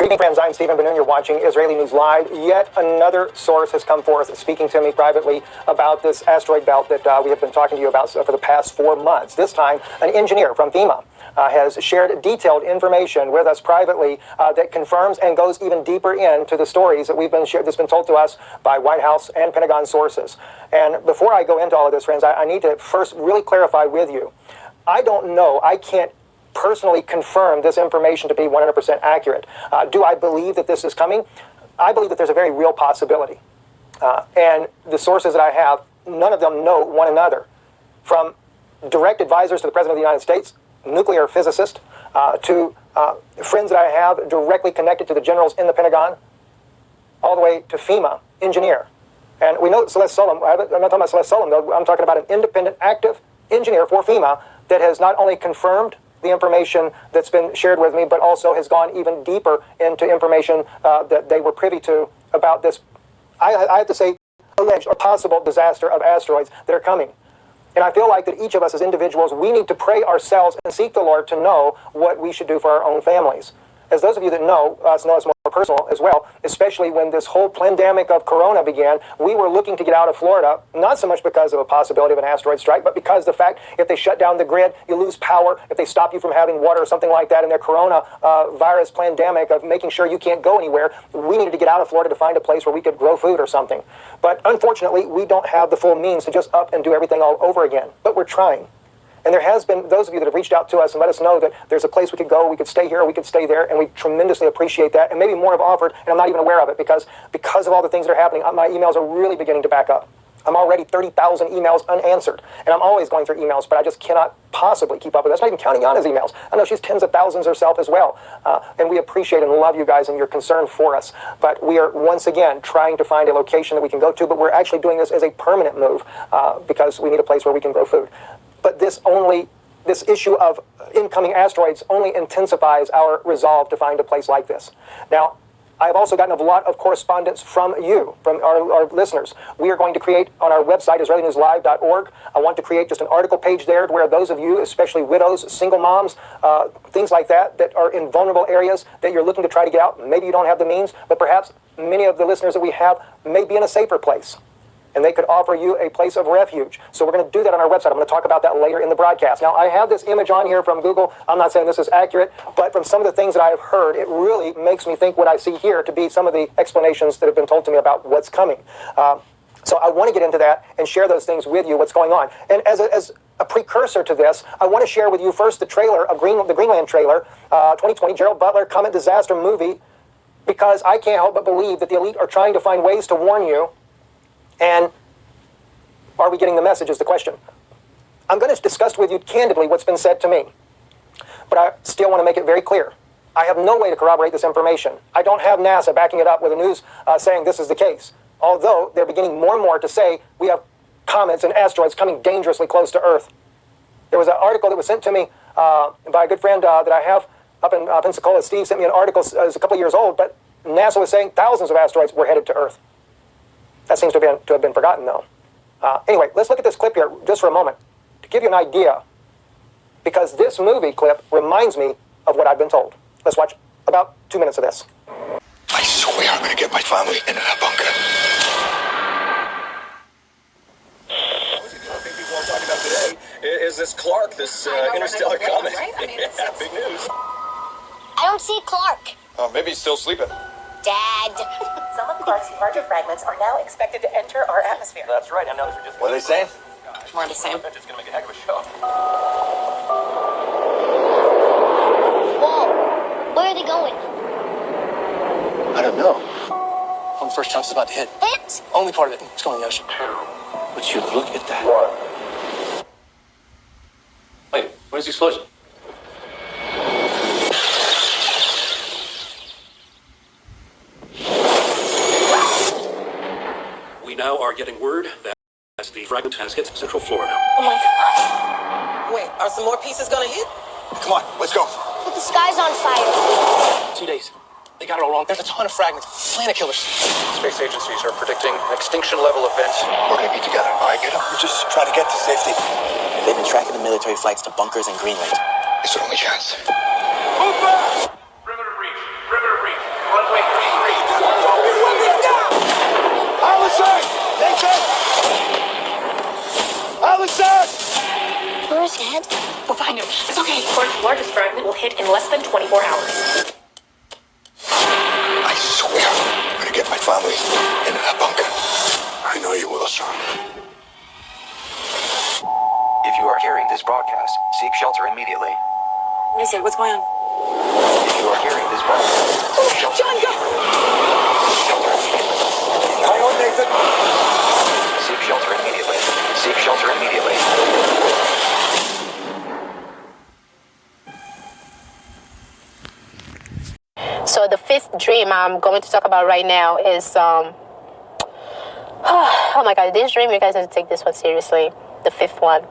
Good evening, friends. I'm Stephen Benoon. You're watching Israeli News Live. Yet another source has come forth speaking to me privately about this asteroid belt that we have been talking to you about for the past 4 months. This time, an engineer from FEMA has shared detailed information with us privately that confirms and goes even deeper into the stories that that's been told to us by White House and Pentagon sources. And before I go into all of this, friends, I need to first really clarify with you. I don't know. I can't personally confirm this information to be 100% accurate. Do I believe that this is coming? I believe that there's a very real possibility. And the sources that I have, none of them know one another. From direct advisors to the President of the United States, nuclear physicist, to friends that I have directly connected to the generals in the Pentagon, all the way to FEMA engineer. And we know Celeste Solum, I'm not talking about Celeste Solum, though. I'm talking about an independent, active engineer for FEMA that has not only confirmed the information that's been shared with me, but also has gone even deeper into information that they were privy to about this, I have to say, alleged or possible disaster of asteroids that are coming. And I feel like that each of us as individuals, we need to pray ourselves and seek the Lord to know what we should do for our own families. As those of you that know us more personal as well, especially when this whole pandemic of corona began, we were looking to get out of Florida, not so much because of a possibility of an asteroid strike, but because the fact if they shut down the grid, you lose power, if they stop you from having water or something like that in their corona virus pandemic of making sure you can't go anywhere, we needed to get out of Florida to find a place where we could grow food or something. But unfortunately, we don't have the full means to just up and do everything all over again, but we're trying. And there has been those of you that have reached out to us and let us know that there's a place we could go, we could stay here, or we could stay there, and we tremendously appreciate that. And maybe more have offered, and I'm not even aware of it because of all the things that are happening, my emails are really beginning to back up. I'm already 30,000 emails unanswered, and I'm always going through emails, but I just cannot possibly keep up with this. Not even counting Yana's emails. I know she's tens of thousands herself as well, and we appreciate and love you guys and your concern for us. But we are once again trying to find a location that we can go to, but we're actually doing this as a permanent move because we need a place where we can grow food. But this issue of incoming asteroids only intensifies our resolve to find a place like this. Now, I've also gotten a lot of correspondence from you, from our listeners. We are going to create on our website, IsraeliNewsLive.org. I want to create just an article page there where those of you, especially widows, single moms, things like that, that are in vulnerable areas that you're looking to try to get out. Maybe you don't have the means, but perhaps many of the listeners that we have may be in a safer place. And they could offer you a place of refuge. So we're going to do that on our website. I'm going to talk about that later in the broadcast. Now, I have this image on here from Google. I'm not saying this is accurate, but from some of the things that I have heard, it really makes me think what I see here to be some of the explanations that have been told to me about what's coming. So I want to get into that and share those things with you, what's going on. And as a precursor to this, I want to share with you first the trailer, the Greenland trailer, 2020, Gerald Butler Comet Disaster movie, because I can't help but believe that the elite are trying to find ways to warn you. And are we getting the message is the question. I'm going to discuss with you candidly what's been said to me. But I still want to make it very clear. I have no way to corroborate this information. I don't have NASA backing it up with the news saying this is the case. Although they're beginning more and more to say we have comets and asteroids coming dangerously close to Earth. There was an article that was sent to me by a good friend that I have up in Pensacola. Steve sent me an article. It was a couple of years old, but NASA was saying thousands of asteroids were headed to Earth. That seems to have been forgotten, though. Anyway, let's look at this clip here just for a moment to give you an idea, because this movie clip reminds me of what I've been told. Let's watch about 2 minutes of this. I swear I'm going to get my family into that bunker. One thing people are talking about today is this Clark, this interstellar comet. Right? I mean, yeah, big news. I don't see Clark. Oh, maybe he's still sleeping. Dad. Some of Clark's larger fragments are now expected to enter our atmosphere. That's right. I know these are just. What are they saying? More of the same. It's going to make a heck of a show. Whoa. Where are they going? I don't know. When the first chunk's about to hit. Hit? Only part of it. It's going in the ocean. Would you look at that? Wait, where's the explosion? We now are getting word that the fragment has hit Central Florida. Oh my God. Wait, are some more pieces gonna hit? Come on, let's go. The sky's on fire. 2 days. They got it all wrong. There's a ton of fragments. Planet killers. Space agencies are predicting an extinction level event. We're going to be together, all right? We're just trying to get to safety. They've been tracking the military flights to bunkers in Greenland. It's our only chance. Move back! Perimeter reach. Perimeter reach. was that? Where's Dad? We'll find him. It's okay. Earth's largest fragment will hit in less than 24 hours. I swear I'm gonna get my family into that bunker. I know you will, son. If you are hearing this broadcast, seek shelter immediately. What is it? What's going on? If you are hearing this broadcast, seek shelter. John, go! Hang on, Nathan. Seek shelter immediately. Seek shelter immediately. So the fifth dream I'm going to talk about right now is, oh my God, this dream, you guys need to take this one seriously. The fifth one.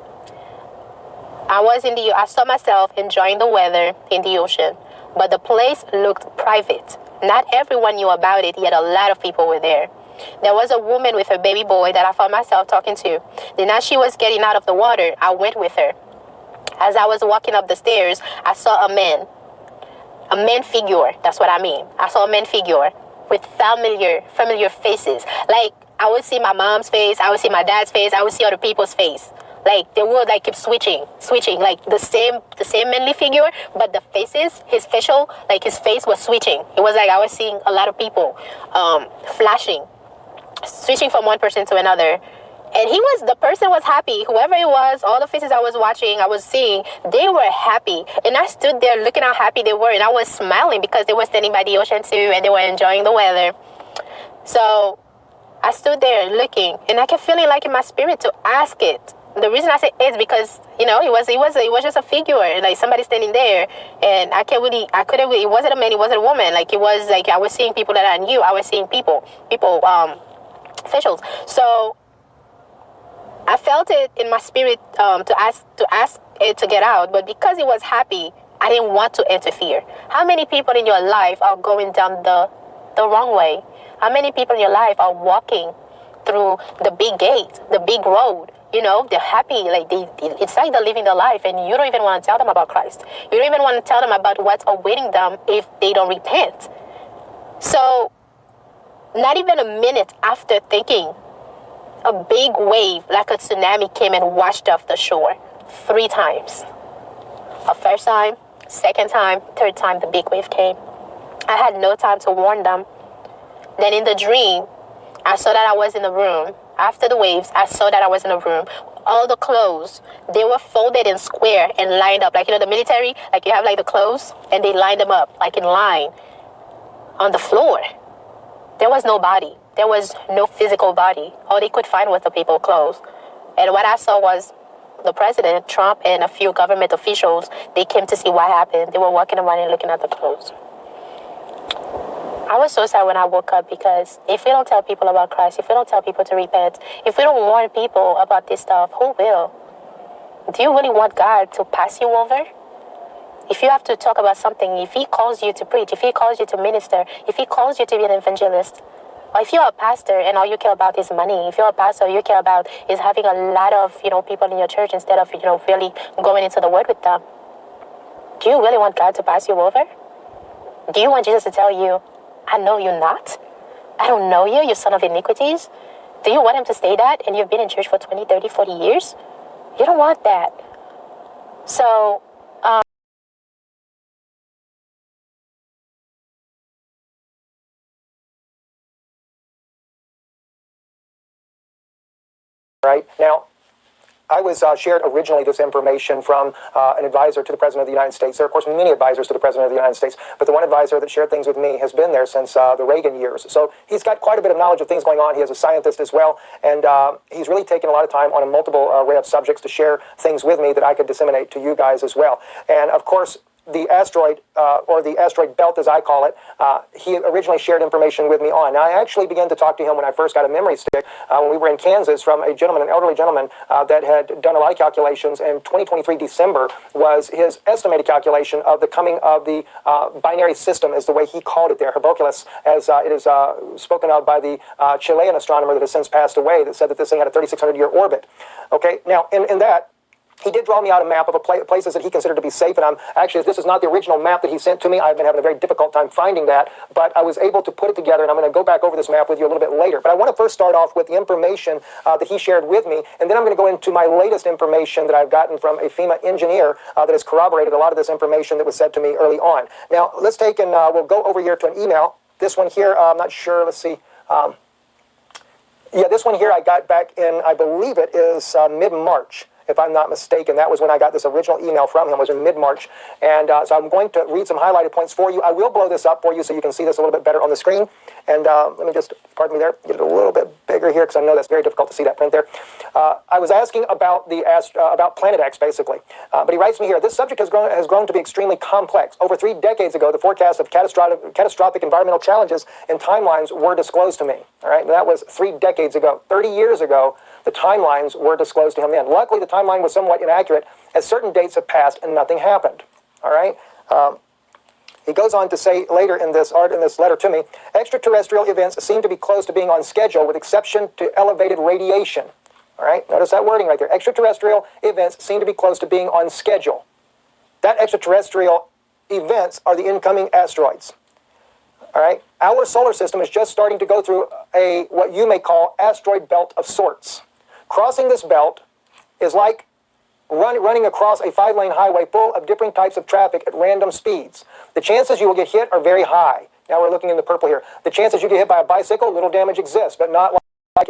I saw myself enjoying the weather in the ocean, but the place looked private. Not everyone knew about it, yet a lot of people were there. There was a woman with her baby boy that I found myself talking to. Then as she was getting out of the water, I went with her. As I was walking up the stairs, I saw a man figure. That's what I mean. I saw a man figure with familiar faces. Like, I would see my mom's face, I would see my dad's face, I would see other people's face. Like, they would like keep switching, like the same manly figure, but the faces, his face was switching. It was like I was seeing a lot of people flashing, switching from one person to another. And the person was happy. Whoever it was, all the faces I was watching, I was seeing, they were happy. And I stood there looking how happy they were. And I was smiling because they were standing by the ocean too, and they were enjoying the weather. So I stood there looking, and I kept feeling like in my spirit to ask it. The reason I say it's because, you know, it was just a figure, like somebody standing there. And it wasn't a man, it wasn't a woman. Like, it was like I was seeing people that I knew. I was seeing people, officials. So I felt it in my spirit to ask it to get out, but because it was happy, I didn't want to interfere. How many people in your life are going down the wrong way? How many people in your life are walking through the big gate, the big road? You know, they're happy, like it's like they're living their life, and you don't even want to tell them about Christ. You don't even want to tell them about what's awaiting them if they don't repent. So, not even a minute after thinking, a big wave like a tsunami came and washed off the shore 3 times. A first time, second time, third time the big wave came. I had no time to warn them. Then in the dream, I saw that I was in a room. After the waves, I saw that I was in a room. All the clothes, they were folded in square and lined up. Like, you know, the military, like you have like the clothes, and they lined them up like in line on the floor. There was no body. There was no physical body. All they could find was the people's clothes. And what I saw was the president, Trump, and a few government officials. They came to see what happened. They were walking around and looking at the clothes. I was so sad when I woke up, because if we don't tell people about Christ, if we don't tell people to repent, if we don't warn people about this stuff, who will? Do you really want God to pass you over? If you have to talk about something, if he calls you to preach, if he calls you to minister, if he calls you to be an evangelist, or if you're a pastor and all you care about is money, if you're a pastor, all you care about is having a lot of, people in your church instead of, really going into the word with them. Do you really want God to pass you over? Do you want Jesus to tell you, I know you not? I don't know you, you son of iniquities? Do you want him to say that and you've been in church for 20, 30, 40 years? You don't want that. So, right now, I was shared originally this information from an advisor to the President of the United States. There are, of course, many advisors to the President of the United States, but the one advisor that shared things with me has been there since the Reagan years. So he's got quite a bit of knowledge of things going on. He is a scientist as well, and he's really taken a lot of time on a multiple array of subjects to share things with me that I could disseminate to you guys as well. And, of course, the asteroid, or the asteroid belt as I call it, he originally shared information with me on. Now, I actually began to talk to him when I first got a memory stick when we were in Kansas from a gentleman, an elderly gentleman that had done a lot of calculations, and 2023 December was his estimated calculation of the coming of the binary system, is the way he called it there, Herboculus, as it is spoken of by the Chilean astronomer that has since passed away, that said that this thing had a 3,600-year orbit. Okay, now in that, He did draw me out a map of places that he considered to be safe, and this is not the original map that he sent to me. I've been having a very difficult time finding that, but I was able to put it together, and I'm going to go back over this map with you a little bit later. But I want to first start off with the information that he shared with me, and then I'm going to go into my latest information that I've gotten from a FEMA engineer that has corroborated a lot of this information that was said to me early on. Now, let's take and we'll go over here to an email. This one here, I'm not sure, let's see. Yeah, this one here I got back in, I believe it is mid-March, if I'm not mistaken. That was when I got this original email from him, was in mid-March. And so I'm going to read some highlighted points for you. I will blow this up for you so you can see this a little bit better on the screen. And let me just, pardon me there, get it a little bit bigger here because I know that's very difficult to see that print there. I was asking about about Planet X, basically. But he writes me here, this subject has grown to be extremely complex. Over 3 decades ago, the forecast of catastrophic environmental challenges and timelines were disclosed to me. All right, that was 3 decades ago. 30 years ago, the timelines were disclosed to him then. Luckily, the timeline was somewhat inaccurate, as certain dates have passed and nothing happened. All right. He goes on to say later in this letter to me, extraterrestrial events seem to be close to being on schedule, with exception to elevated radiation. All right. Notice that wording right there. Extraterrestrial events seem to be close to being on schedule. That extraterrestrial events are the incoming asteroids. All right. Our solar system is just starting to go through what you may call asteroid belt of sorts. Crossing this belt is like running across a 5-lane highway full of different types of traffic at random speeds. The chances you will get hit are very high. Now we're looking in the purple here. The chances you get hit by a bicycle, little damage exists, but not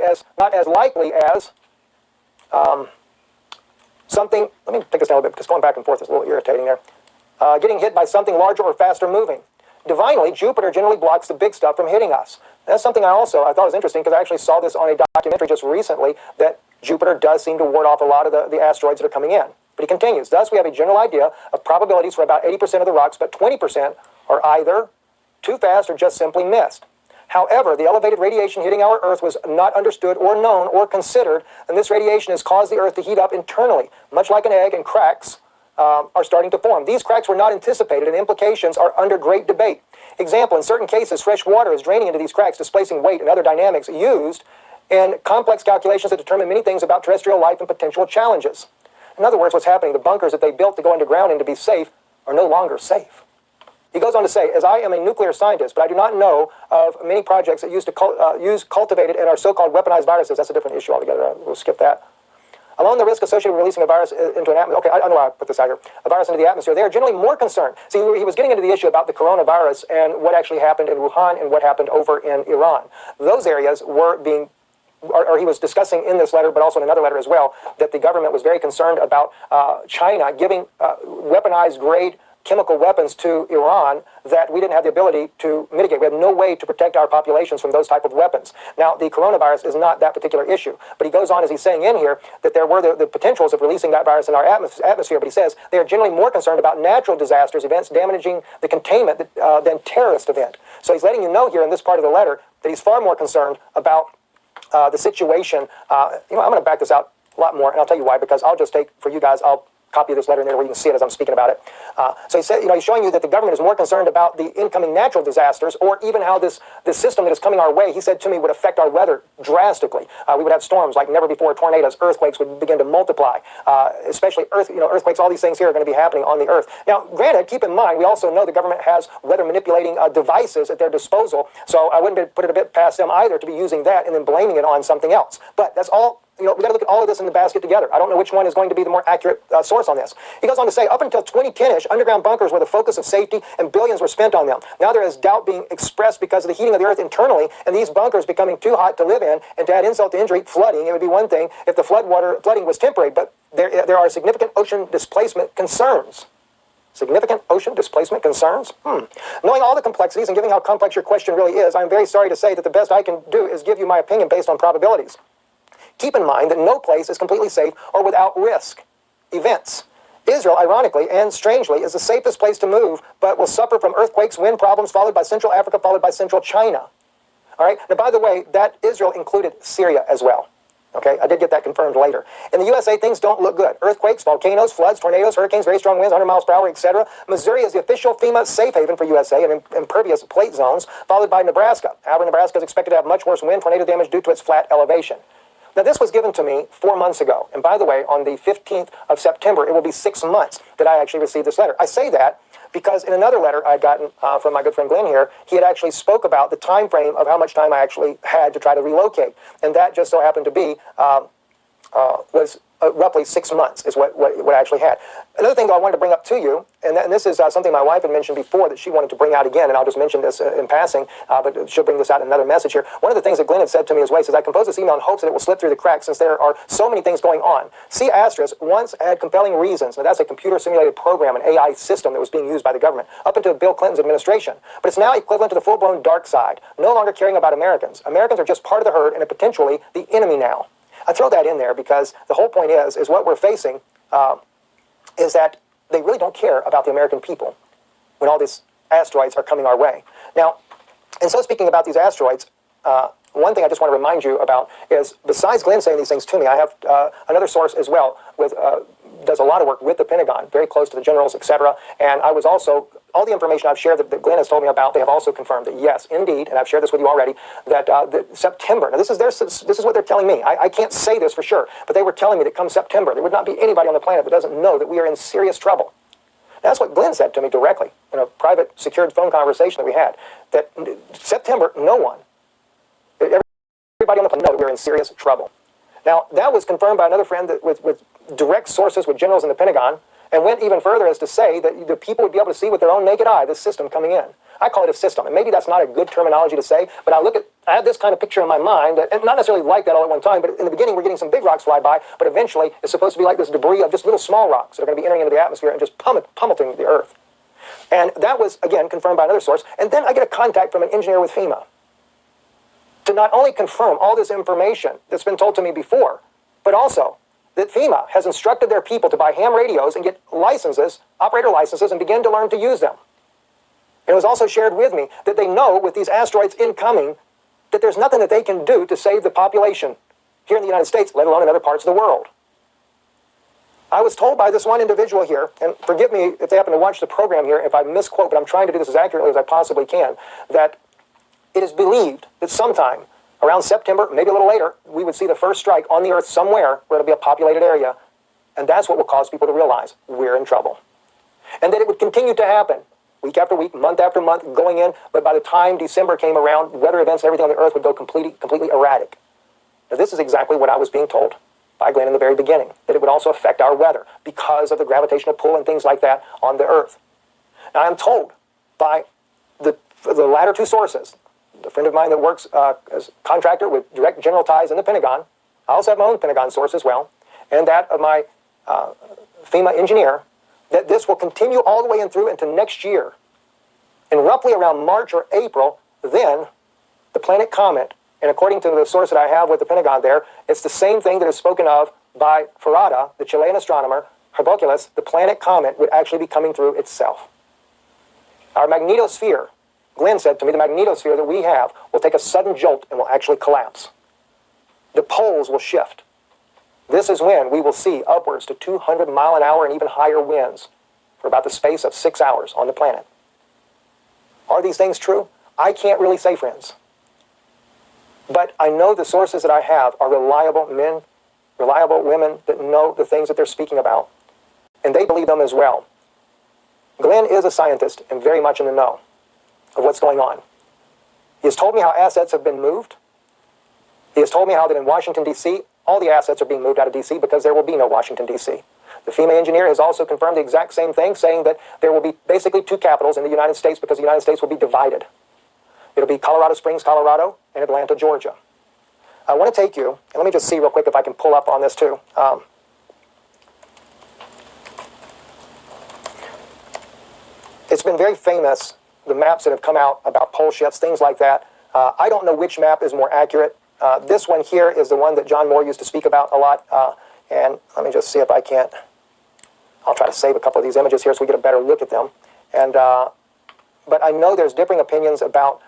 as likely as something. Let me take this down a little bit because going back and forth is a little irritating there. Getting hit by something larger or faster moving. Divinely, Jupiter generally blocks the big stuff from hitting us. That's something I thought was interesting because I actually saw this on a documentary just recently that Jupiter does seem to ward off a lot of the asteroids that are coming in. But he continues, thus we have a general idea of probabilities for about 80% of the rocks, but 20% are either too fast or just simply missed. However, the elevated radiation hitting our Earth was not understood or known or considered, and this radiation has caused the Earth to heat up internally, much like an egg, and cracks are starting to form. These cracks were not anticipated, and implications are under great debate. Example, in certain cases, fresh water is draining into these cracks, displacing weight and other dynamics used in complex calculations that determine many things about terrestrial life and potential challenges. In other words, what's happening, the bunkers that they built to go underground and to be safe are no longer safe. He goes on to say, as I am a nuclear scientist, but I do not know of many projects that use cultivated and are so-called weaponized viruses. That's a different issue altogether. We'll skip that. Along the risk associated with releasing a virus into an atmosphere, okay, I know why I put this out here, a virus into the atmosphere, they are generally more concerned. See, he was getting into the issue about the coronavirus and what actually happened in Wuhan and what happened over in Iran. Those areas were being, or he was discussing in this letter, but also in another letter as well, that the government was very concerned about China giving weaponized grade chemical weapons to Iran that we didn't have the ability to mitigate. We have no way to protect our populations from those type of weapons. Now, the coronavirus is not that particular issue, but he goes on as he's saying in here that there were the potentials of releasing that virus in our atmosphere, but he says they are generally more concerned about natural disasters, events damaging the containment than terrorist event. So he's letting you know here in this part of the letter that he's far more concerned about the situation. I'm going to back this out a lot more, and I'll tell you why, because I'll just take, for you guys, I'll copy this letter in there where you can see it as I'm speaking about it. So he said, he's showing you that the government is more concerned about the incoming natural disasters, or even how this system that is coming our way, he said to me, would affect our weather drastically. We would have storms like never before, tornadoes, earthquakes would begin to multiply, especially earthquakes. All these things here are going to be happening on the Earth. Now, granted, keep in mind, we also know the government has weather manipulating devices at their disposal, so I wouldn't put it a bit past them either to be using that and then blaming it on something else. But that's all. We got to look at all of this in the basket together. I don't know which one is going to be the more accurate source on this. He goes on to say, up until 2010-ish, underground bunkers were the focus of safety and billions were spent on them. Now there is doubt being expressed because of the heating of the Earth internally and these bunkers becoming too hot to live in, and to add insult to injury, flooding. It would be one thing if the flooding was temporary, but there are significant ocean displacement concerns. Significant ocean displacement concerns? Knowing all the complexities and given how complex your question really is, I'm very sorry to say that the best I can do is give you my opinion based on probabilities. Keep in mind that no place is completely safe or without risk events. Israel, ironically and strangely, is the safest place to move, but will suffer from earthquakes, wind problems, followed by Central Africa, followed by Central China. All right? Now, by the way, that Israel included Syria as well. Okay? I did get that confirmed later. In the USA, things don't look good. Earthquakes, volcanoes, floods, tornadoes, hurricanes, very strong winds, 100 miles per hour, etc. Missouri is the official FEMA safe haven for USA and impervious plate zones, followed by Nebraska. However, Nebraska is expected to have much worse wind tornado damage due to its flat elevation. Now, this was given to me 4 months ago. And by the way, on the 15th of September, it will be 6 months that I actually received this letter. I say that because in another letter I'd gotten from my good friend Glenn here, he had actually spoke about the time frame of how much time I actually had to try to relocate. And that just so happened to be was roughly 6 months is what I actually had. Another thing that I wanted to bring up to you, and this is something my wife had mentioned before that she wanted to bring out again, and I'll just mention this in passing, but she'll bring this out in another message here. One of the things that Glenn had said to me as well, he says, I composed this email in hopes that it will slip through the cracks since there are so many things going on. See, Asterisk once had compelling reasons. Now, that's a computer simulated program, an AI system that was being used by the government up until Bill Clinton's administration. But it's now equivalent to the full-blown dark side, no longer caring about Americans. Americans are just part of the herd and potentially the enemy now. I throw that in there because the whole point is what we're facing is that they really don't care about the American people when all these asteroids are coming our way. Now, and so speaking about these asteroids, one thing I just want to remind you about is, besides Glenn saying these things to me, I have another source as well with does a lot of work with the Pentagon, very close to the generals, etc. And I was also, all the information I've shared that Glenn has told me about, they have also confirmed that yes, indeed, and I've shared this with you already, that September, now this is what they're telling me. I can't say this for sure, but they were telling me that come September, there would not be anybody on the planet that doesn't know that we are in serious trouble. That's what Glenn said to me directly in a private, secured phone conversation that we had, that September, no one, everybody on the planet knows that we're in serious trouble. Now, that was confirmed by another friend that with direct sources with generals in the Pentagon, and went even further as to say that the people would be able to see with their own naked eye this system coming in. I call it a system, and maybe that's not a good terminology to say, but I have this kind of picture in my mind, that, and not necessarily like that all at one time, but in the beginning we're getting some big rocks fly by, but eventually it's supposed to be like this debris of just little small rocks that are going to be entering into the atmosphere and just pummeling the Earth. And that was, again, confirmed by another source. And then I get a contact from an engineer with FEMA to not only confirm all this information that's been told to me before, but also that FEMA has instructed their people to buy ham radios and get licenses, operator licenses, and begin to learn to use them. It was also shared with me that they know with these asteroids incoming that there's nothing that they can do to save the population here in the United States, let alone in other parts of the world. I was told by this one individual here, and forgive me if they happen to watch the program here if I misquote, but I'm trying to do this as accurately as I possibly can, that it is believed that sometime around September, maybe a little later, we would see the first strike on the Earth somewhere where it'll be a populated area, and that's what will cause people to realize we're in trouble. And that it would continue to happen week after week, month after month, going in, but by the time December came around, weather events and everything on the Earth would go completely erratic. Now, this is exactly what I was being told by Glenn in the very beginning, that it would also affect our weather because of the gravitational pull and things like that on the Earth. Now, I'm told by the latter two sources, a friend of mine that works as a contractor with direct general ties in the Pentagon, I also have my own Pentagon source as well, and that of my FEMA engineer, that this will continue all the way in through into next year. And roughly around March or April, then the planet comet, and according to the source that I have with the Pentagon there, it's the same thing that is spoken of by Farada, the Chilean astronomer, Herboculus, the planet comet would actually be coming through itself. Our magnetosphere, Glenn said to me, the magnetosphere that we have will take a sudden jolt and will actually collapse. The poles will shift. This is when we will see upwards to 200 mile an hour and even higher winds for about the space of 6 hours on the planet. Are these things true? I can't really say, friends. But I know the sources that I have are reliable men, reliable women that know the things that they're speaking about. And they believe them as well. Glenn is a scientist and very much in the know of what's going on. He has told me how assets have been moved. He has told me how that in Washington, D.C., all the assets are being moved out of D.C. because there will be no Washington, D.C. The FEMA engineer has also confirmed the exact same thing, saying that there will be basically two capitals in the United States because the United States will be divided. It'll be Colorado Springs, Colorado, and Atlanta, Georgia. I want to take you, and let me just see real quick if I can pull up on this too. It's been very famous, the maps that have come out about pole shifts, things like that. I don't know which map is more accurate. This one here is the one that John Moore used to speak about a lot. And let me just see if I can't. I'll try to save a couple of these images here so we get a better look at them. And but I know there's differing opinions about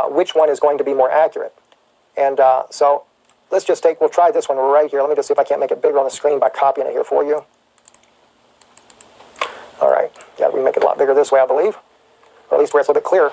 which one is going to be more accurate. And so let's just we'll try this one right here. Let me just see if I can't make it bigger on the screen by copying it here for you. All right. Yeah, we make it a lot bigger this way, I believe. Or at least where it's a little bit clearer.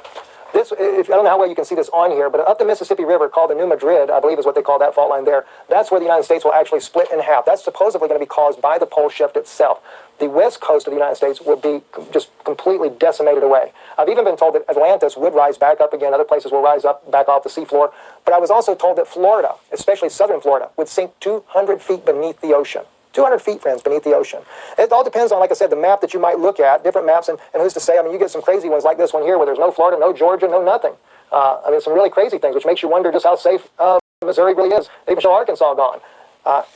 This, I don't know how well you can see this on here, but up the Mississippi River, called the New Madrid, I believe is what they call that fault line there, that's where the United States will actually split in half. That's supposedly going to be caused by the pole shift itself. The west coast of the United States will be just completely decimated away. I've even been told that Atlantis would rise back up again. Other places will rise up back off the seafloor. But I was also told that Florida, especially southern Florida, would sink 200 feet beneath the ocean. 200 feet, friends, beneath the ocean. It all depends on, like I said, the map that you might look at, different maps, and who's to say, I mean, you get some crazy ones like this one here where there's no Florida, no Georgia, no nothing. I mean, some really crazy things, which makes you wonder just how safe Missouri really is. They even show Arkansas gone.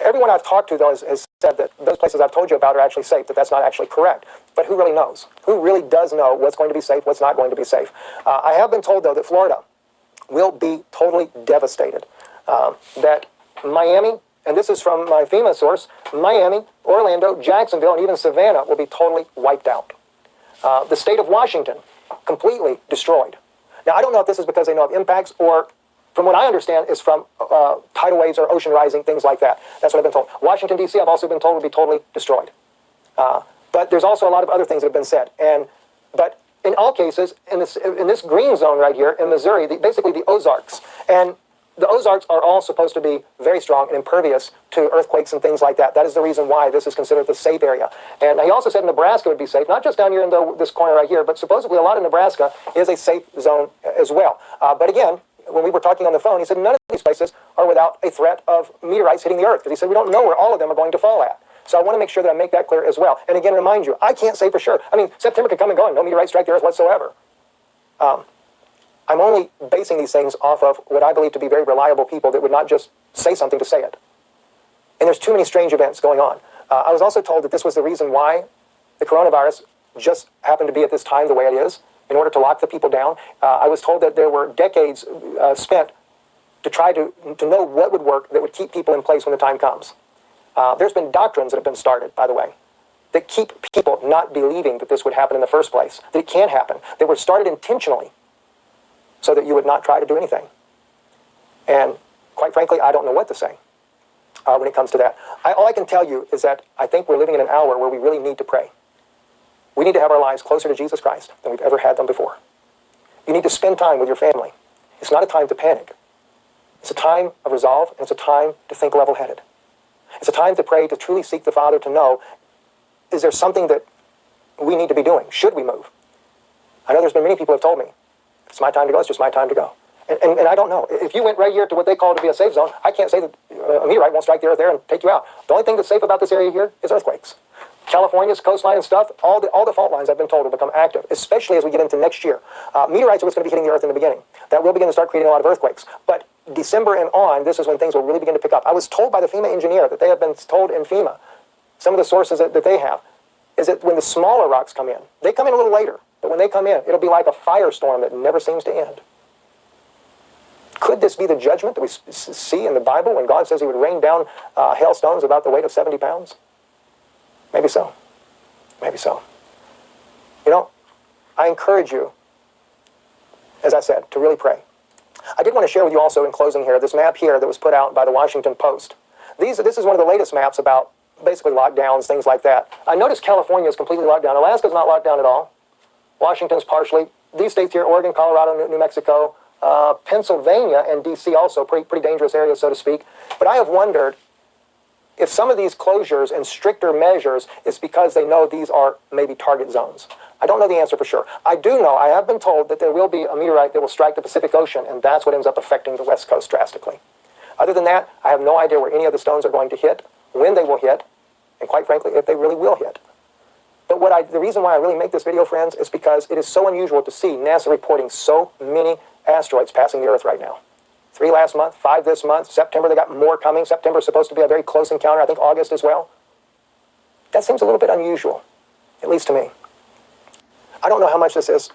Everyone I've talked to, though, has said that those places I've told you about are actually safe, that that's not actually correct. But who really knows? Who really does know what's going to be safe, what's not going to be safe? I have been told, though, that Florida will be totally devastated. That Miami, and this is from my FEMA source, Miami, Orlando, Jacksonville, and even Savannah will be totally wiped out. The state of Washington, completely destroyed. Now, I don't know if this is because they know of impacts or, from what I understand, is from tidal waves or ocean rising, things like that. That's what I've been told. Washington, D.C., I've also been told, will be totally destroyed. But there's also a lot of other things that have been said. But in all cases, in this green zone right here in Missouri, basically the Ozarks, and the Ozarks are all supposed to be very strong and impervious to earthquakes and things like that. That is the reason why this is considered the safe area. And he also said Nebraska would be safe, not just down here in this corner right here, but supposedly a lot of Nebraska is a safe zone as well. But again, when we were talking on the phone, he said none of these places are without a threat of meteorites hitting the earth, because he said we don't know where all of them are going to fall at. So I want to make sure that I make that clear as well. And again, remind you, I can't say for sure. I mean, September could come and go and no meteorites strike the earth whatsoever. I'm only basing these things off of what I believe to be very reliable people that would not just say something to say it. And there's too many strange events going on. I was also told that this was the reason why the coronavirus just happened to be at this time the way it is, in order to lock the people down. I was told that there were decades spent to try to know what would work that would keep people in place when the time comes. There's been doctrines that have been started, by the way, that keep people not believing that this would happen in the first place, that it can happen, that were started intentionally so that you would not try to do anything. And quite frankly, I don't know what to say when it comes to that. All I can tell you is that I think we're living in an hour where we really need to pray. We need to have our lives closer to Jesus Christ than we've ever had them before. You need to spend time with your family. It's not a time to panic. It's a time of resolve, and it's a time to think level-headed. It's a time to pray, to truly seek the Father, to know, is there something that we need to be doing? Should we move? I know there's been many people who have told me, if it's my time to go, it's just my time to go. And I don't know. If you went right here to what they call to be a safe zone, I can't say that a meteorite won't strike the earth there and take you out. The only thing that's safe about this area here is earthquakes. California's coastline and stuff, all the fault lines, I've been told, will become active, especially as we get into next year. Meteorites are what's going to be hitting the earth in the beginning. That will begin to start creating a lot of earthquakes. But December and on, this is when things will really begin to pick up. I was told by the FEMA engineer that they have been told in FEMA, some of the sources that they have, is that when the smaller rocks come in, they come in a little later, but when they come in, it'll be like a firestorm that never seems to end. Could this be the judgment that we see in the Bible when God says he would rain down hailstones about the weight of 70 pounds? Maybe so. Maybe so. You know, I encourage you, as I said, to really pray. I did want to share with you also in closing here, this map here that was put out by the Washington Post. This is one of the latest maps about basically lockdowns, things like that. I noticed California is completely locked down. Alaska's not locked down at all. Washington's partially. These states here, Oregon, Colorado, New Mexico, Pennsylvania, and D.C. also, pretty dangerous areas, so to speak. But I have wondered if some of these closures and stricter measures is because they know these are maybe target zones. I don't know the answer for sure. I do know, I have been told that there will be a meteorite that will strike the Pacific Ocean, and that's what ends up affecting the West Coast drastically. Other than that, I have no idea where any of the stones are going to hit, when they will hit, and quite frankly, if they really will hit. But the reason why I really make this video, friends, is because it is so unusual to see NASA reporting so many asteroids passing the Earth right now. 3 last month, 5 this month, September they got more coming. September is supposed to be a very close encounter, I think August as well. That seems a little bit unusual, at least to me. I don't know how much this is.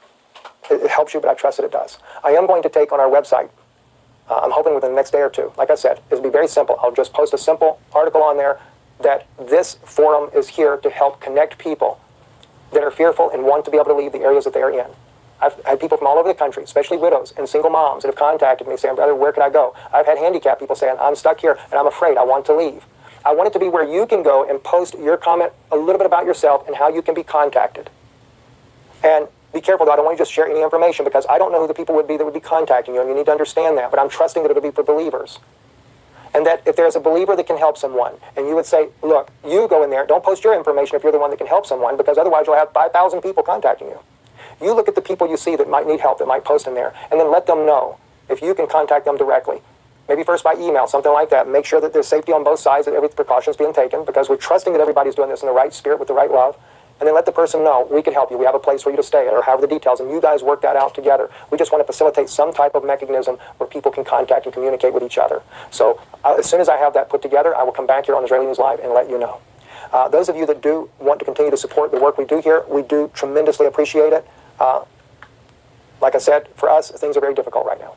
It helps you, but I trust that it does. I am going to take on our website, I'm hoping within the next day or two, like I said, it'll be very simple. I'll just post a simple article on there that this forum is here to help connect people that are fearful and want to be able to leave the areas that they are in. I've had people from all over the country, especially widows and single moms, that have contacted me saying, brother, where can I go? I've had handicapped people saying, I'm stuck here and I'm afraid, I want to leave. I want it to be where you can go and post your comment, a little bit about yourself and how you can be contacted. And Be careful, though. I don't want you to just share any information because I don't know who the people would be that would be contacting you, and you need to understand that. But I'm trusting that it'll be for believers. And that if there's a believer that can help someone, and you would say, look, you go in there, don't post your information if you're the one that can help someone, because otherwise you'll have 5,000 people contacting you. You look at the people you see that might need help, that might post in there, and then let them know if you can contact them directly. Maybe first by email, something like that. Make sure that there's safety on both sides, that every precaution's being taken, because we're trusting that everybody's doing this in the right spirit with the right love. And then let the person know, we can help you. We have a place for you to stay at, or however the details, and you guys work that out together. We just want to facilitate some type of mechanism where people can contact and communicate with each other. So as soon as I have that put together, I will come back here on Israeli News Live and let you know. Those of you that do want to continue to support the work we do here, we do tremendously appreciate it. Like I said, for us, things are very difficult right now.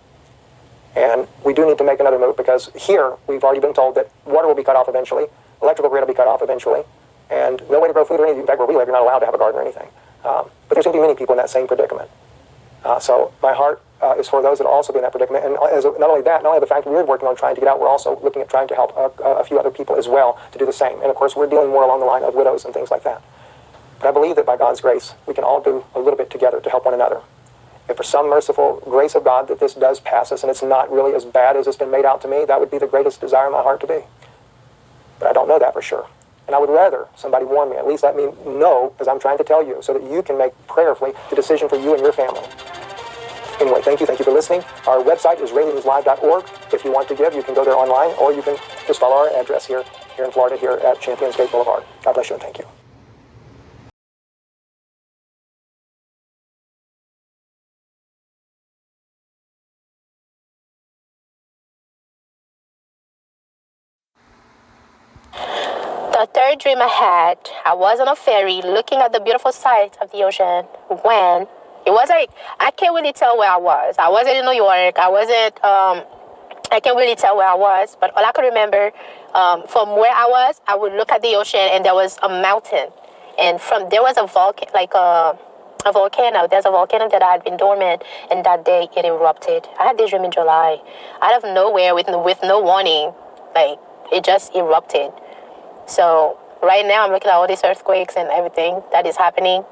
And we do need to make another move, because here we've already been told that water will be cut off eventually, electrical grid will be cut off eventually, and no way to grow food or anything. In fact, where we live, you're not allowed to have a garden or anything. But there's going to be many people in that same predicament. So my heart is for those that will also be in that predicament. And not only the fact that we're working on trying to get out, we're also looking at trying to help a few other people as well to do the same. And of course, we're dealing more along the line of widows and things like that. But I believe that by God's grace, we can all do a little bit together to help one another. If for some merciful grace of God that this does pass us and it's not really as bad as it's been made out to me, that would be the greatest desire in my heart to be. But I don't know that for sure. And I would rather somebody warn me, at least let me know, as I'm trying to tell you, so that you can make prayerfully the decision for you and your family. Anyway, thank you for listening. Our website is IsraeliNewsLive.org. If you want to give, you can go there online, or you can just follow our address here in Florida, here at Champions Gate Boulevard. God bless you and thank you. The third dream I was on a ferry looking at the beautiful sights of the ocean when it was like, I can't really tell where I was. I wasn't in New York. I can't really tell where I was, but all I could remember from where I was, I would look at the ocean and there was a mountain. And there was a volcano, a volcano. There's a volcano that had been dormant, and that day it erupted. I had this dream in July. Out of nowhere, with no warning, it just erupted. So right now I'm looking at all these earthquakes and everything that is happening.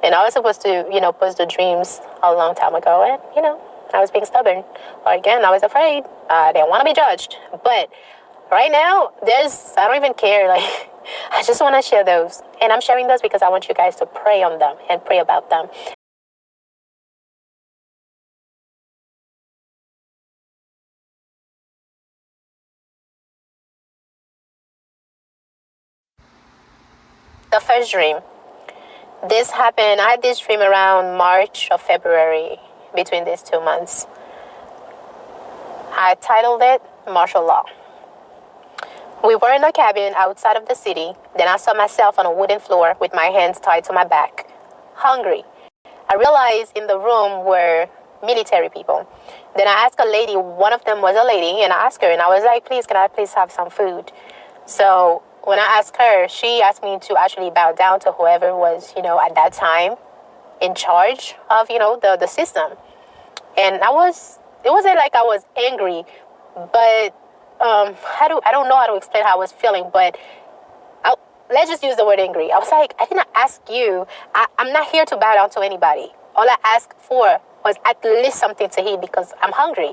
And I was supposed to, post the dreams a long time ago. And, I was being stubborn. Or again, I was afraid. I didn't want to be judged. But right now, I don't even care. I just want to share those. And I'm sharing those because I want you guys to pray on them and pray about them. The first dream. This happened, I had this dream around March or February, between these 2 months. I titled it Martial Law. We were in a cabin outside of the city. Then I saw myself on a wooden floor with my hands tied to my back, hungry. I realized in the room were military people. Then I asked a lady, one of them was a lady, and I asked her, and I was like, can I please have some food? So when I asked her, she asked me to actually bow down to whoever was, at that time in charge of, the system. And it wasn't like I was angry, but I don't know how to explain how I was feeling, but let's just use the word angry. I was like, I didn't ask you. I'm not here to bow down to anybody. All I asked for was at least something to eat because I'm hungry.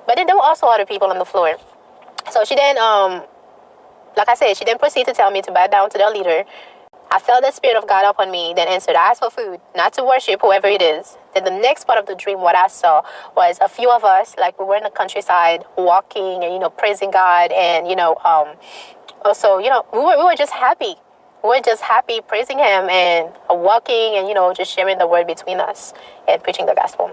But then there were also other people on the floor. So she then, like I said, she then proceeded to tell me to bow down to the leader. I felt the Spirit of God upon me, then answered, I asked for food, not to worship whoever it is. Then the next part of the dream, what I saw was a few of us, we were in the countryside, walking and, praising God. And, also, we were just happy. We were just happy praising Him and walking and, just sharing the word between us and preaching the gospel.